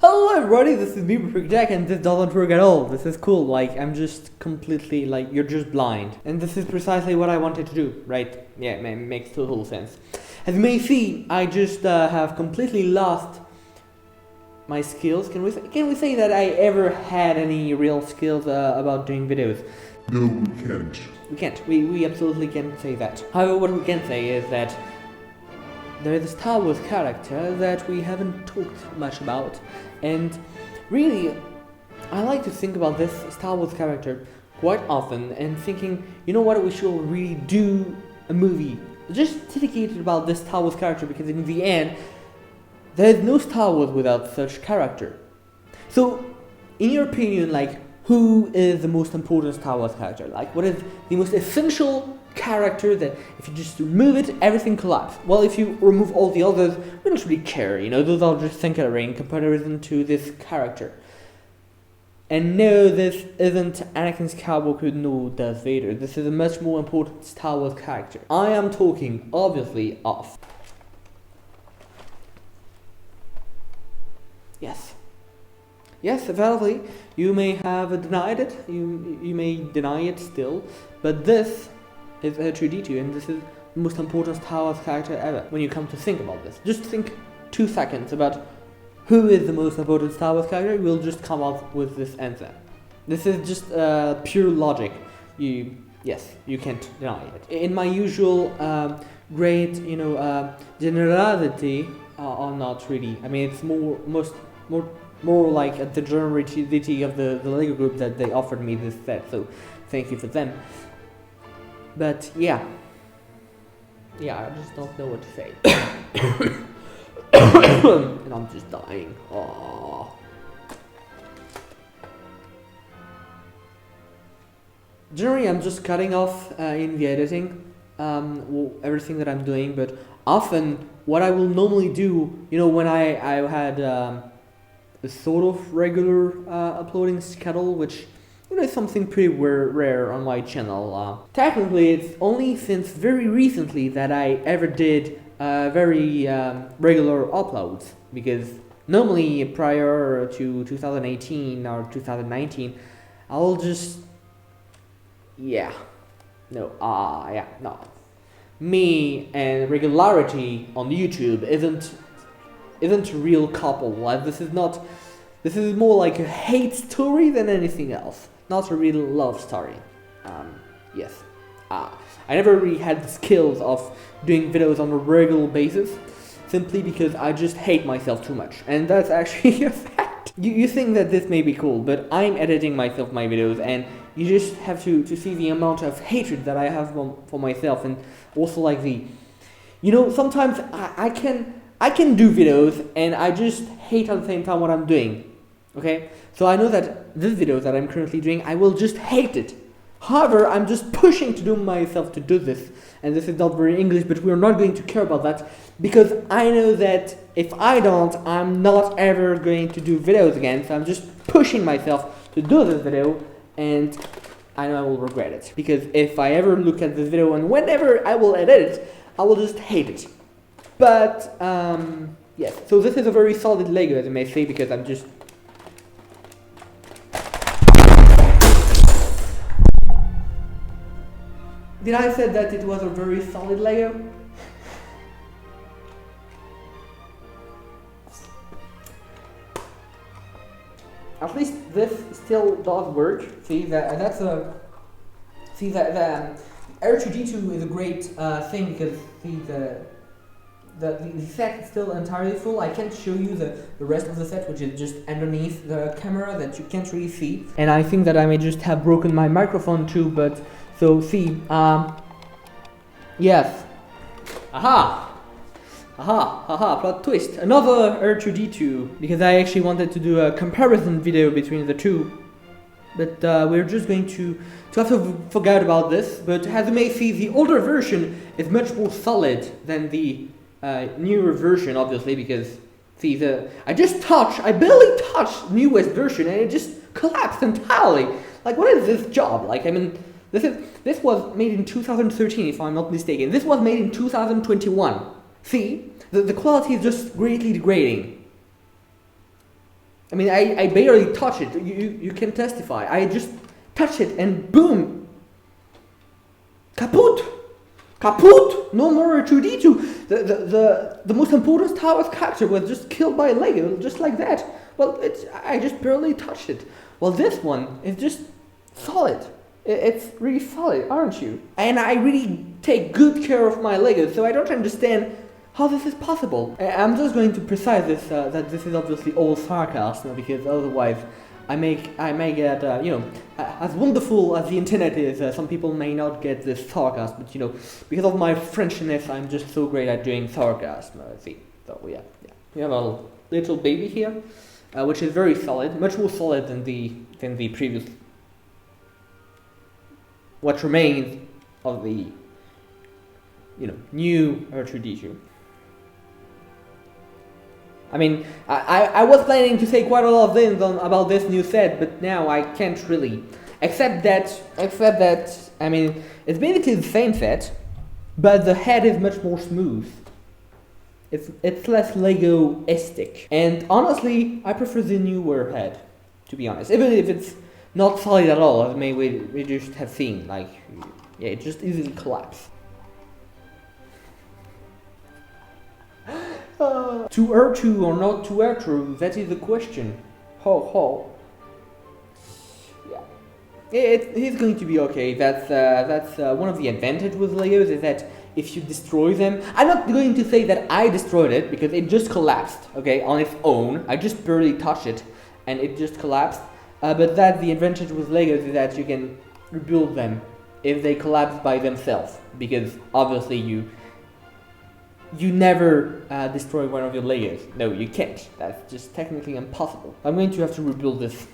Hello everybody, this is me, Perfect Jack, and this doesn't work at all. This is cool, like, I'm just completely, like, you're just blind. And this is precisely what I wanted to do, right? Yeah, it makes total sense. As you may see, I just have completely lost my skills. Can we say that I ever had any real skills about doing videos? No, we can't. We can't. We absolutely can't say that. However, what we can say is that there is a Star Wars character that we haven't talked much about, and really, I like to think about this Star Wars character quite often and thinking, you know what, we should really do a movie just dedicated about this Star Wars character, because in the end, there is no Star Wars without such character. So, in your opinion, like, who is the most important Star Wars character? Like, what is the most essential character that if you just remove it, everything collapses? Well, if you remove all the others, we don't really care, you know, those are just secondary in comparison to this character. And no, this isn't Anakin Skywalker nor Darth Vader. This is a much more important Star Wars character. I am talking, obviously, of... Yes, validly, you may have denied it, you may deny it still, but this is R2-D2, and this is the most important Star Wars character ever. When you come to think about this, just think 2 seconds about who is the most important Star Wars character. We'll just come up with this answer. This is just pure logic. Yes, you can't deny it. In my usual great, generality, or not really. I mean, it's more like the generality of the LEGO group that they offered me this set. So, thank you for them. But yeah, I just don't know what to say. And I'm just dying. Aww. Generally, I'm just cutting off in the editing everything that I'm doing, but often what I will normally do, when I had a sort of regular uploading schedule, which is something pretty rare on my channel. Technically, it's only since very recently that I ever did very regular uploads, because normally prior to 2018 or 2019, I'll just... No. Me and regularity on YouTube isn't a real couple. Like, this is more like a hate story than anything else. Not a real love story. Yes. I never really had the skills of doing videos on a regular basis, simply because I just hate myself too much. And that's actually a fact. You think that this may be cool, but I'm editing my videos, and you just have to see the amount of hatred that I have for myself, and also like sometimes I can do videos, and I just hate at the same time what I'm doing. Okay? So I know that this video that I'm currently doing, I will just hate it. However, I'm just pushing to do myself to do this, and this is not very English, but we're not going to care about that, because I know that if I don't, I'm not ever going to do videos again, so I'm just pushing myself to do this video, and I know I will regret it, because if I ever look at this video, and whenever I will edit it, I will just hate it. But, yes, so this is a very solid Lego, as you may say, because I'm just... Did I say that it was a very solid Lego? At least this still does work. See that, and that's a... See that the R2-D2 is a great thing, because see the set is still entirely full. I can't show you the rest of the set, which is just underneath the camera that you can't really see. And I think that I may just have broken my microphone too, but... So, see, yes. Aha, plot twist. Another R2-D2, because I actually wanted to do a comparison video between the two. But we're just going to have to forget about this. But as you may see, the older version is much more solid than the newer version, obviously, because, see, I barely touched the newest version, and it just collapsed entirely. Like, what is this job? Like, I mean... This was made in 2013, if I'm not mistaken. This was made in 2021. See, the quality is just greatly degrading. I mean, I barely touch it. You can testify. I just touch it and boom, kaput, kaput. No more R2-D2. The most important Star Wars character was just killed by a Lego, just like that. Well, I just barely touched it. Well, this one is just solid. It's really solid, aren't you? And I really take good care of my Legos, so I don't understand how this is possible. I'm just going to precise this, that this is obviously all sarcasm, because otherwise I may get, as wonderful as the internet is, some people may not get this sarcasm, but because of my Frenchness, I'm just so great at doing sarcasm, see. So yeah. We have a little baby here, which is very solid, much more solid than the previous, what remains of the, new R2-D2. I mean, I was planning to say quite a lot of things about this new set, but now I can't really. Except that, I mean, it's basically the same set, but the head is much more smooth. It's less Lego-estic. And honestly, I prefer the newer head, to be honest. Even if it's not solid at all, as we just have seen. Like, yeah, it just easily collapses. To R2 or not to R2, that is the question. Ho. Yeah, he's going to be okay. That's one of the advantages with Legos, is that if you destroy them, I'm not going to say that I destroyed it, because it just collapsed, okay, on its own. I just barely touched it, and it just collapsed. But that's the advantage with Legos, is that you can rebuild them if they collapse by themselves, because obviously you never destroy one of your Legos. No, you can't. That's just technically impossible. I'm going to have to rebuild this.